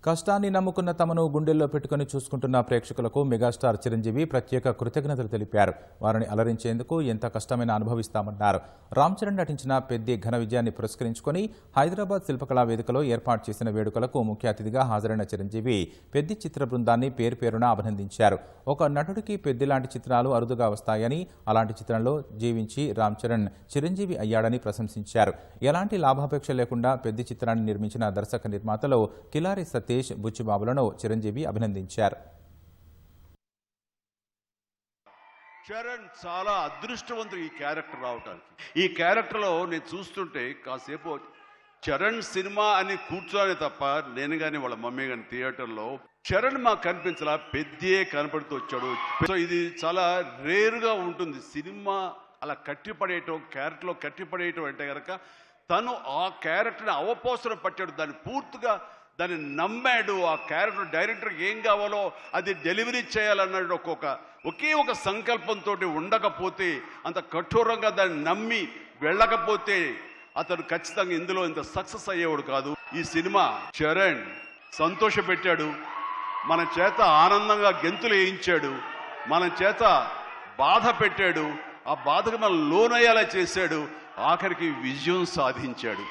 కష్టాన్ని నమ్ముకున్న తమను గుండెల్లో పెట్టుకుని చూసుకుంటున్న ప్రేక్షకులకు మెగాస్టార్ చిరంజీవి ప్రత్యేక కృతజ్ఞతలు తెలిపారు. వారిని అలరించేందుకు ఎంత కష్టమైనా అనుభవిస్తామన్నారు. రామ్ చరణ్ నటించిన పెద్ది ఘన విజయాన్ని పురస్కరించుకుని హైదరాబాద్ శిల్పకళా వేదికలో ఏర్పాటు చేసిన వేడుకలకు ముఖ్య అతిథిగా హాజరైన చిరంజీవి పెద్ది చిత్ర బృందాన్ని పేరుపేరున అభినందించారు. ఒక నటుడికి పెద్ది లాంటి చిత్రాలు అరుదుగా వస్తాయని, అలాంటి చిత్రంలో జీవించి రామ్ చరణ్ చిరంజీవి అయ్యాడని ప్రశంసించారు. ఎలాంటి లాభాపేక్ష లేకుండా పెద్ది చిత్రాన్ని నిర్మించిన దర్శక నిర్మాతలు కిలారి సతీష్, బుచ్చిబాబులను చిరంజీవి అభినందించారు. చరణ్ చాలా అదృష్టవంతుడు ఈ క్యారెక్టర్ రావడానికి. ఈ క్యారెక్టర్లో నేను చూస్తుంటే కాసేపు చరణ్ సినిమా అని కూర్చోని తప్ప నేను కానీ వాళ్ళ మమ్మీ కానీ థియేటర్లో చరణ్ మాకు కనిపించలా, పెద్దే కనపడుతూ వచ్చాడు. సో ఇది చాలా రేరుగా ఉంటుంది. సినిమా అలా కట్టిపడేయటం, క్యారెక్టర్లో కట్టిపడేయటం అంటే కనుక తను ఆ క్యారెక్టర్ని అవపోసన పట్టాడు, దాన్ని పూర్తిగా దాన్ని నమ్మాడు. ఆ క్యారెక్టర్ డైరెక్టర్కి ఏం కావాలో అది డెలివరీ చేయాలన్నాడు. ఒకే ఒక సంకల్పంతో ఉండకపోతే, అంత కఠోరంగా దాన్ని నమ్మి వెళ్ళకపోతే అతను ఖచ్చితంగా ఇందులో ఇంత సక్సెస్ అయ్యేవాడు కాదు. ఈ సినిమా చరణ్ సంతోషపెట్టాడు, మన చేత ఆనందంగా గెంతులు వేయించాడు, మన చేత బాధ పెట్టాడు, ఆ బాధకు మనం లోనయ్యేలా చేశాడు, ఆఖరికి విజయం సాధించాడు.